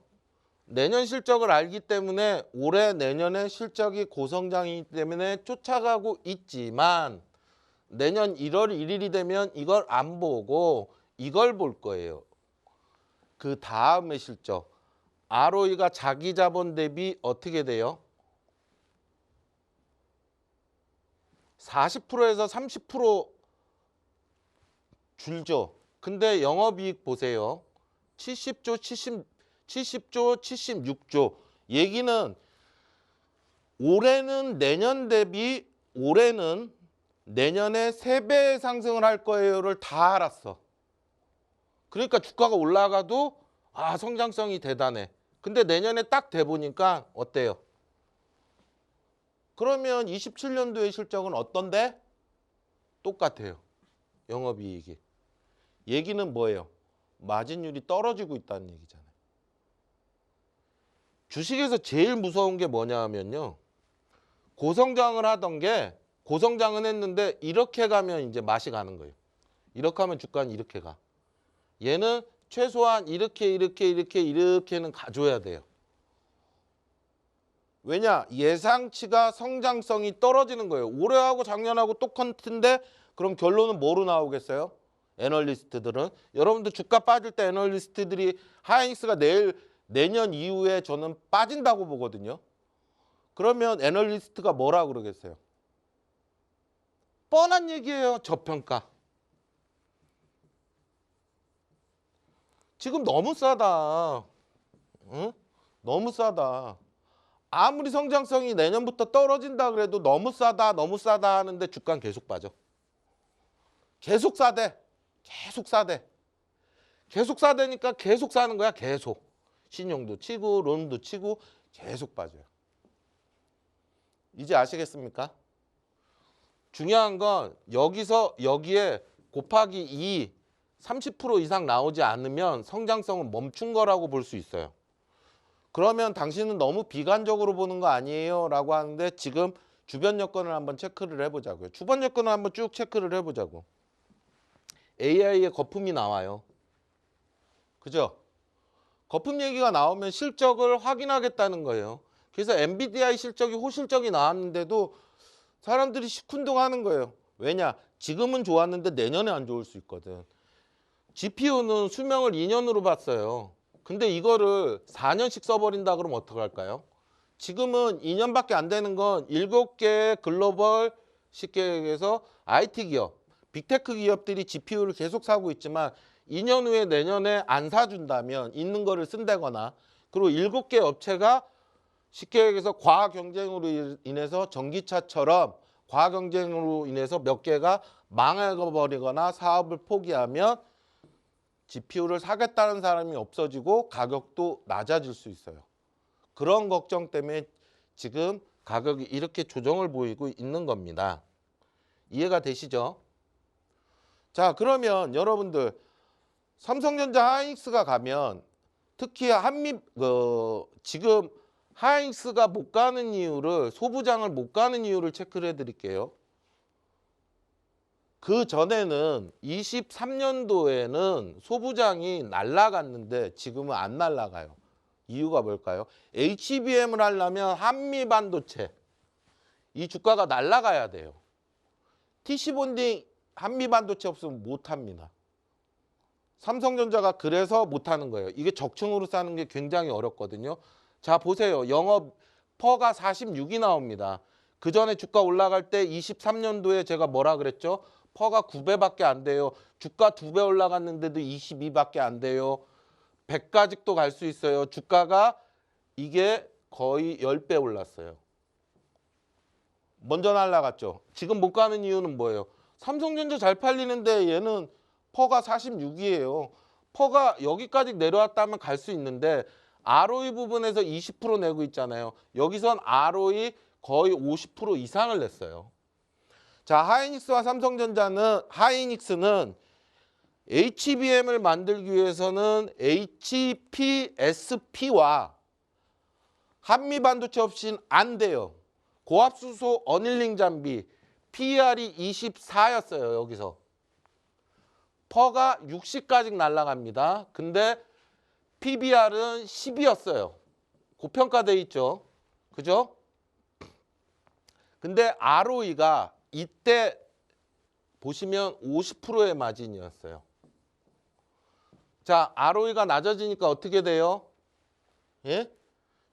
내년 실적을 알기 때문에 올해 내년에 실적이 고성장이기 때문에 쫓아가고 있지만 내년 1월 1일이 되면 이걸 안 보고 이걸 볼 거예요. 그 다음의 실적. ROE가 자기 자본 대비 어떻게 돼요? 40%에서 30% 줄죠. 근데 영업이익 보세요. 70조, 70조, 76조. 얘기는 올해는 내년 대비 올해는 내년에 3배 상승을 할 거예요를 다 알았어. 그러니까 주가가 올라가도 성장성이 대단해. 근데 내년에 딱 돼보니까 어때요? 그러면 27년도의 실적은 어떤데? 똑같아요. 영업이익이. 얘기는 뭐예요? 마진율이 떨어지고 있다는 얘기잖아요. 주식에서 제일 무서운 게 뭐냐 하면요. 고성장을 하던 게 고성장은 했는데 이렇게 가면 이제 맛이 가는 거예요. 이렇게 하면 주가는 이렇게 가. 얘는 최소한 이렇게는 가줘야 돼요. 왜냐? 예상치가 성장성이 떨어지는 거예요. 올해하고 작년하고 똑같은데 그럼 결론은 뭐로 나오겠어요? 애널리스트들은. 여러분들 주가 빠질 때 애널리스트들이 하이닉스가 내년 이후에 저는 빠진다고 보거든요. 그러면 애널리스트가 뭐라 그러겠어요? 뻔한 얘기예요. 저평가. 지금 너무 싸다. 응? 너무 싸다. 아무리 성장성이 내년부터 떨어진다 그래도 너무 싸다 하는데 주가는 계속 빠져. 계속 싸대. 계속 싸대. 계속 싸대니까 계속 싸는 거야. 계속. 신용도 치고 론도 치고 계속 빠져요. 이제 아시겠습니까? 중요한 건 여기에 곱하기 2, 30% 이상 나오지 않으면 성장성은 멈춘 거라고 볼 수 있어요. 그러면 당신은 너무 비관적으로 보는 거 아니에요? 라고 하는데 지금 주변 여건을 한번 체크를 해보자고요. 주변 여건을 한번 쭉 체크를 해보자고. AI의 거품이 나와요. 그죠? 거품 얘기가 나오면 실적을 확인하겠다는 거예요. 그래서 엔비디아의 실적이 호실적이 나왔는데도 사람들이 시큰둥하는 거예요. 왜냐? 지금은 좋았는데 내년에 안 좋을 수 있거든. GPU는 수명을 2년으로 봤어요. 근데 이거를 4년씩 써버린다 그러면 어떡할까요? 지금은 2년밖에 안 되는 건 7개 글로벌 쉽게 얘기해서 IT 기업, 빅테크 기업들이 GPU를 계속 사고 있지만 2년 후에 내년에 안 사준다면 있는 거를 쓴다거나 그리고 7개 업체가 쉽게 얘기해서 과학 경쟁으로 인해서 전기차처럼 과학 경쟁으로 인해서 몇 개가 망해버리거나 사업을 포기하면 GPU를 사겠다는 사람이 없어지고 가격도 낮아질 수 있어요. 그런 걱정 때문에 지금 가격이 이렇게 조정을 보이고 있는 겁니다. 이해가 되시죠? 자, 그러면 여러분들 삼성전자 하이닉스가 가면 특히 지금 하이닉스가 못 가는 이유를 소부장을 못 가는 이유를 체크를 해드릴게요. 그 전에는 23년도에는 소부장이 날아갔는데 지금은 안 날아가요. 이유가 뭘까요? HBM을 하려면 한미반도체 이 주가가 날아가야 돼요. TC본딩 한미반도체 없으면 못합니다. 삼성전자가 그래서 못하는 거예요. 이게 적층으로 싸는 게 굉장히 어렵거든요. 자, 보세요. 영업 퍼가 46이 나옵니다. 그 전에 주가 올라갈 때 23년도에 제가 뭐라 그랬죠? 퍼가 9배밖에 안 돼요. 주가 2배 올라갔는데도 22밖에 안 돼요. 100까지도 갈 수 있어요. 주가가 이게 거의 10배 올랐어요. 먼저 날라갔죠. 지금 못 가는 이유는 뭐예요? 삼성전자 잘 팔리는데 얘는 퍼가 46이에요. 퍼가 여기까지 내려왔다면 갈 수 있는데 ROE 부분에서 20% 내고 있잖아요. 여기선 ROE 거의 50% 이상을 냈어요. 자, 하이닉스와 삼성전자는 하이닉스는 HBM을 만들기 위해서는 HPSP와 한미 반도체 없이는 안 돼요. 고압수소 어닐링 장비 PER이 24였어요. 여기서 퍼가 60까지 날아갑니다. 근데 PBR은 10이었어요. 고평가돼 있죠. 그죠? 근데 ROE가 이때 보시면 50%의 마진이었어요. 자, ROE가 낮아지니까 어떻게 돼요? 예?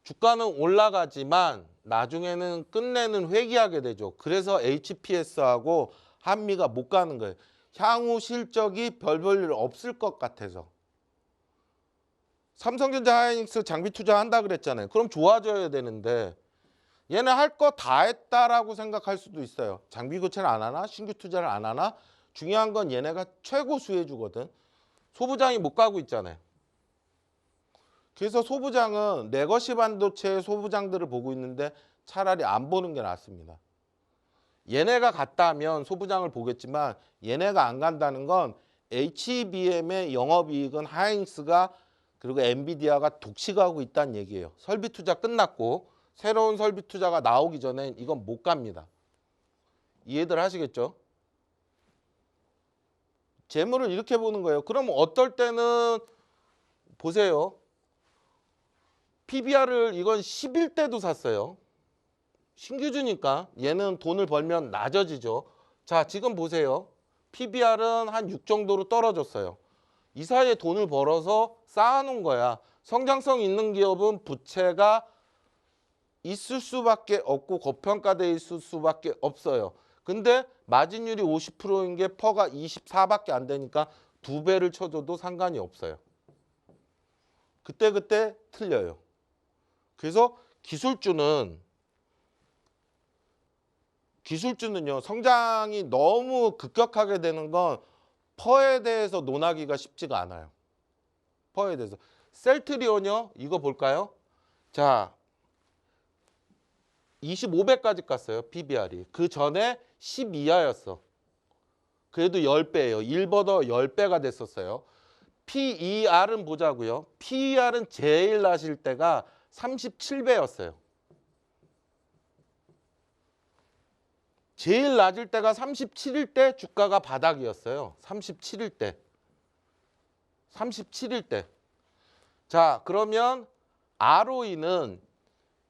주가는 올라가지만 나중에는 끝내는 회귀하게 되죠. 그래서 HPS하고 한미가 못 가는 거예요. 향후 실적이 별 볼 일 없을 것 같아서. 삼성전자 하이닉스 장비 투자한다 그랬잖아요. 그럼 좋아져야 되는데 얘네 할 거 다 했다라고 생각할 수도 있어요. 장비 교체를 안 하나? 신규 투자를 안 하나? 중요한 건 얘네가 최고 수혜주거든. 소부장이 못 가고 있잖아요. 그래서 소부장은 레거시 반도체 소부장들을 보고 있는데 차라리 안 보는 게 낫습니다. 얘네가 갔다면 소부장을 보겠지만 얘네가 안 간다는 건 HBM의 영업이익은 하이닉스가 그리고 엔비디아가 독식하고 있다는 얘기예요. 설비 투자 끝났고 새로운 설비 투자가 나오기 전엔 이건 못 갑니다. 이해들 하시겠죠? 재물을 이렇게 보는 거예요. 그럼 어떨 때는 보세요. PBR을 이건 11대도 샀어요. 신규주니까 얘는 돈을 벌면 낮아지죠. 자, 지금 보세요. PBR은 한 6 정도로 떨어졌어요. 이 사이에 돈을 벌어서 쌓아놓은 거야. 성장성 있는 기업은 부채가 있을 수밖에 없고 고평가돼 있을 수밖에 없어요. 근데 마진율이 50%인 게 퍼가 24밖에 안 되니까 2배를 쳐줘도 상관이 없어요. 그때 틀려요. 그래서 기술주는요. 성장이 너무 급격하게 되는 건 퍼에 대해서 논하기가 쉽지가 않아요. 퍼에 대해서. 셀트리온요. 이거 볼까요? 자, 25배까지 갔어요. PBR이. 그 전에 12하였어. 그래도 10배예요. 1보다 10배가 됐었어요. PER은 보자고요. PER은 제일 낮을 때가 37배였어요. 제일 낮을 때가 37일 때 주가가 바닥이었어요. 37일 때. 37일 때. 자, 그러면 ROE는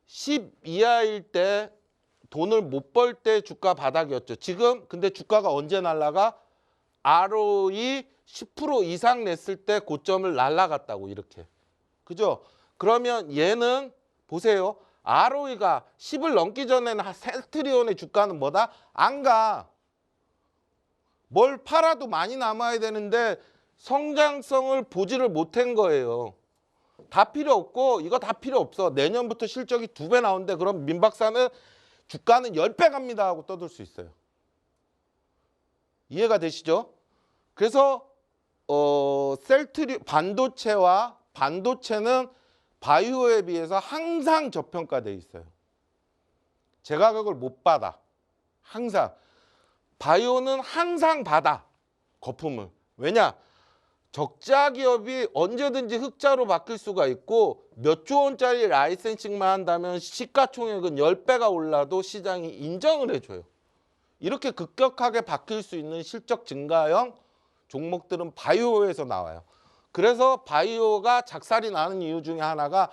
10 이하일 때 돈을 못 벌 때 주가 바닥이었죠. 지금 근데 주가가 언제 날라가? ROE 10% 이상 냈을 때 고점을 날라갔다고 이렇게. 그죠? 그러면 얘는 보세요. ROE가 10을 넘기 전에는 셀트리온의 주가는 뭐다? 안 가. 뭘 팔아도 많이 남아야 되는데 성장성을 보지를 못한 거예요. 다 필요 없고 이거 다 필요 없어. 내년부터 실적이 2배 나오는데 그럼 민 박사는 주가는 10배 갑니다 하고 떠들 수 있어요. 이해가 되시죠? 그래서 반도체는 바이오에 비해서 항상 저평가돼 있어요. 제가 그걸 못 받아. 항상. 바이오는 항상 받아. 거품을. 왜냐? 적자 기업이 언제든지 흑자로 바뀔 수가 있고 몇 조 원짜리 라이센싱만 한다면 시가총액은 10배가 올라도 시장이 인정을 해줘요. 이렇게 급격하게 바뀔 수 있는 실적 증가형 종목들은 바이오에서 나와요. 그래서 바이오가 작살이 나는 이유 중에 하나가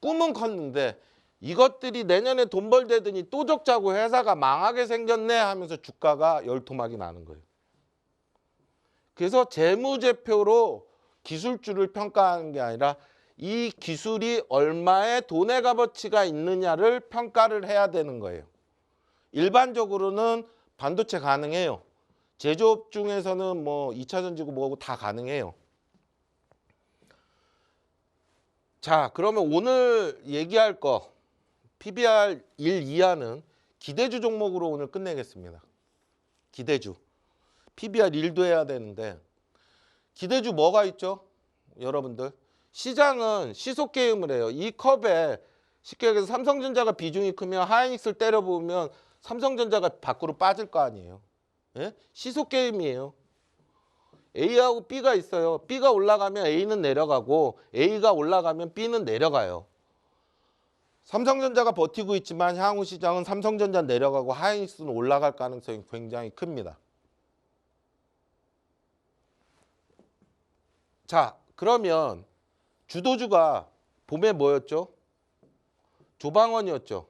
꿈은 컸는데 이것들이 내년에 돈 벌대더니 또 적자고 회사가 망하게 생겼네 하면서 주가가 열토막이 나는 거예요. 그래서 재무제표로 기술주를 평가하는 게 아니라 이 기술이 얼마의 돈의 값어치가 있느냐를 평가를 해야 되는 거예요. 일반적으로는 반도체 가능해요. 제조업 중에서는 뭐 2차전지고 뭐고 다 가능해요. 자, 그러면 오늘 얘기할 거 PBR 1 이하는 기대주 종목으로 오늘 끝내겠습니다. 기대주. PBR 1도 해야 되는데 기대주 뭐가 있죠? 여러분들. 시장은 시속 게임을 해요. 이 컵에 쉽게 얘기해서 삼성전자가 비중이 크면 하이닉스를 때려부으면 삼성전자가 밖으로 빠질 거 아니에요. 예? 시속 게임이에요. A하고 B가 있어요. B가 올라가면 A는 내려가고 A가 올라가면 B는 내려가요. 삼성전자가 버티고 있지만 향후 시장은 삼성전자 내려가고 하이닉스는 올라갈 가능성이 굉장히 큽니다. 자, 그러면 주도주가 봄에 뭐였죠? 조방원이었죠.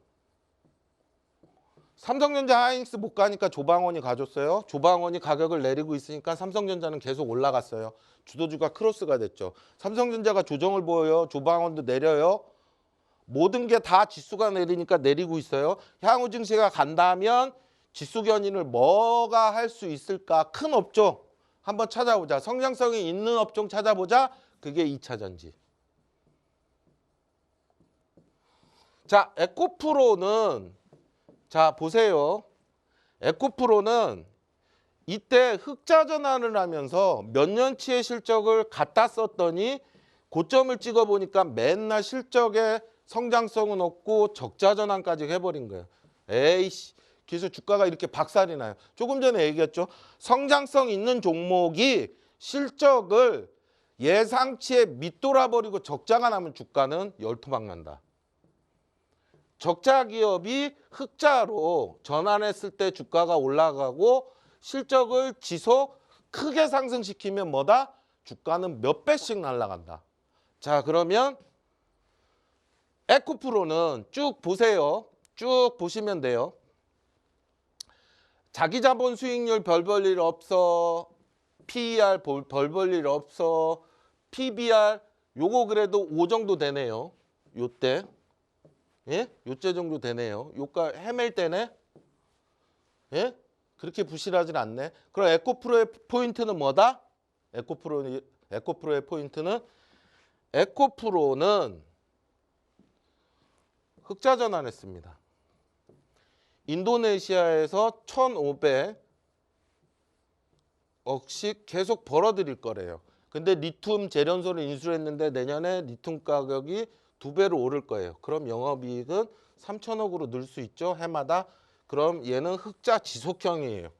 삼성전자 하이닉스 못 가니까 조방원이 가줬어요. 조방원이 가격을 내리고 있으니까 삼성전자는 계속 올라갔어요. 주도주가 크로스가 됐죠. 삼성전자가 조정을 보여요. 조방원도 내려요. 모든 게 다 지수가 내리니까 내리고 있어요. 향후 증시가 간다면 지수 견인을 뭐가 할 수 있을까? 큰 업종 한번 찾아보자. 성장성이 있는 업종 찾아보자. 그게 2차 전지. 자, 에코프로는 자, 보세요. 에코프로는 이때 흑자 전환을 하면서 몇 년치의 실적을 갖다 썼더니 고점을 찍어 보니까 맨날 실적에 성장성은 없고 적자 전환까지 해버린 거예요. 에이씨, 그래서 주가가 이렇게 박살이 나요. 조금 전에 얘기했죠. 성장성 있는 종목이 실적을 예상치에 밑돌아버리고 적자가 나면 주가는 열토막 난다. 적자 기업이 흑자로 전환했을 때 주가가 올라가고 실적을 지속 크게 상승시키면 뭐다? 주가는 몇 배씩 날아간다. 자, 그러면 에코프로는 쭉 보세요. 쭉 보시면 돼요. 자기 자본 수익률 별 볼 일 없어. PER 별 볼 일 없어. PBR 요거 그래도 5 정도 되네요. 요때. 예? 요때 정도 되네요. 요가 헤맬 때네. 예? 그렇게 부실하진 않네. 그럼 에코프로의 포인트는 뭐다? 에코프로의 포인트는 에코프로는 흑자 전환했습니다. 인도네시아에서 1,500억씩 계속 벌어들일 거래요. 근데 리튬 재련소를 인수했는데 내년에 리튬 가격이 2배로 오를 거예요. 그럼 영업이익은 3천억으로 늘 수 있죠. 해마다. 그럼 얘는 흑자 지속형이에요.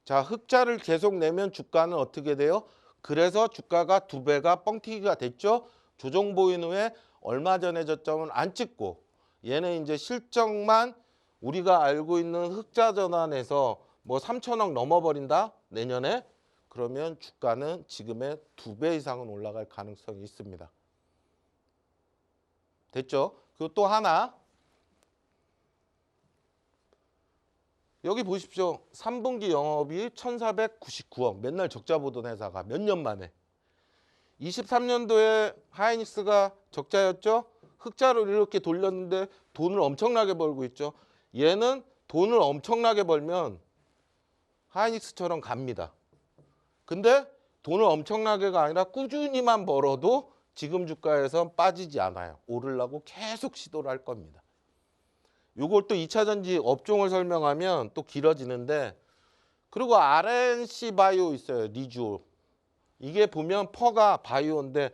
자, 흑자를 계속 내면 주가는 어떻게 돼요? 그래서 주가가 2배가 뻥튀기가 됐죠. 조정 보인 후에 얼마 전에 저점은 안 찍고 얘는 이제 실적만 우리가 알고 있는 흑자 전환에서 뭐 3천억 넘어버린다 내년에 그러면 주가는 지금의 2배 이상은 올라갈 가능성이 있습니다. 됐죠? 그리고 또 하나 여기 보십시오. 3분기 영업이익 1,499억 맨날 적자 보던 회사가 몇 년 만에 23년도에 하이닉스가 적자였죠. 흑자로 이렇게 돌렸는데 돈을 엄청나게 벌고 있죠. 얘는 돈을 엄청나게 벌면 하이닉스처럼 갑니다. 근데 돈을 엄청나게가 아니라 꾸준히만 벌어도 지금 주가에선 빠지지 않아요. 오르려고 계속 시도를 할 겁니다. 요걸 또 2차 전지 업종을 설명하면 또 길어지는데 그리고 RNC 바이오 있어요. 리주오. 이게 보면 퍼가 바이오인데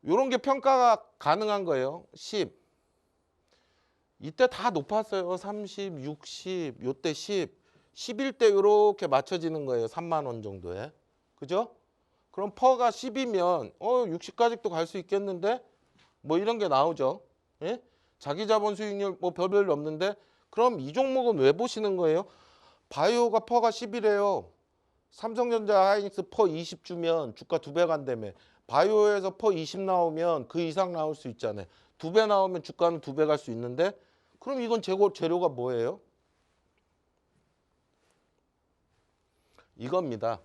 요런 게 평가가 가능한 거예요. 10. 이때 다 높았어요. 30, 60, 요때 10. 11대 요렇게 맞춰지는 거예요. 3만 원 정도에. 그죠? 그럼 퍼가 10이면 60까지도 갈 수 있겠는데? 뭐 이런 게 나오죠. 예? 자기 자본 수익률 뭐 별별 없는데 그럼 이 종목은 왜 보시는 거예요? 바이오가 퍼가 10이래요. 삼성전자 하이닉스 퍼 20 주면 주가 2배 간다며. 바이오에서 퍼 20 나오면 그 이상 나올 수 있잖아요. 2배 나오면 주가는 2배 갈 수 있는데 그럼 이건 재료가 뭐예요? 이겁니다.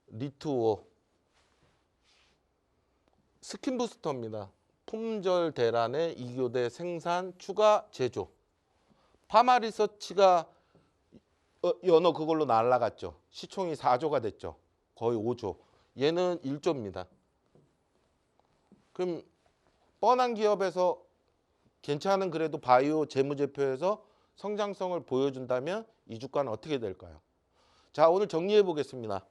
리투오 스킨부스터입니다. 품절 대란의 2교대 생산 추가 제조. 파마리서치가 연어 그걸로 날라갔죠. 시총이 4조가 됐죠. 거의 5조. 얘는 1조입니다. 그럼 뻔한 기업에서 괜찮은 그래도 바이오 재무제표에서 성장성을 보여준다면 이 주가는 어떻게 될까요? 자, 오늘 정리해 보겠습니다.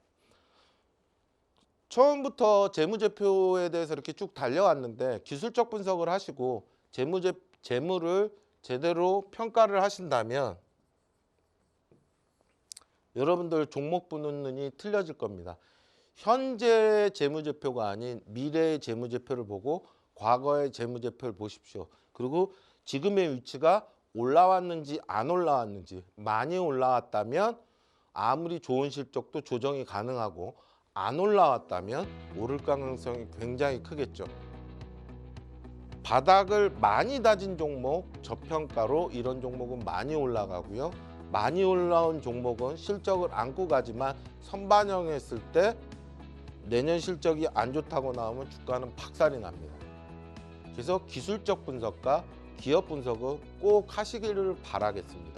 처음부터 재무제표에 대해서 이렇게 쭉 달려왔는데 기술적 분석을 하시고 재무를 제대로 평가를 하신다면 여러분들 종목 보는 눈이 틀려질 겁니다. 현재 재무제표가 아닌 미래의 재무제표를 보고 과거의 재무제표를 보십시오. 그리고 지금의 위치가 올라왔는지 안 올라왔는지, 많이 올라왔다면 아무리 좋은 실적도 조정이 가능하고 안 올라왔다면 오를 가능성이 굉장히 크겠죠. 바닥을 많이 다진 종목, 저평가로 이런 종목은 많이 올라가고요. 많이 올라온 종목은 실적을 안고 가지만 선반영했을 때 내년 실적이 안 좋다고 나오면 주가는 박살이 납니다. 그래서 기술적 분석과 기업 분석은 꼭 하시기를 바라겠습니다.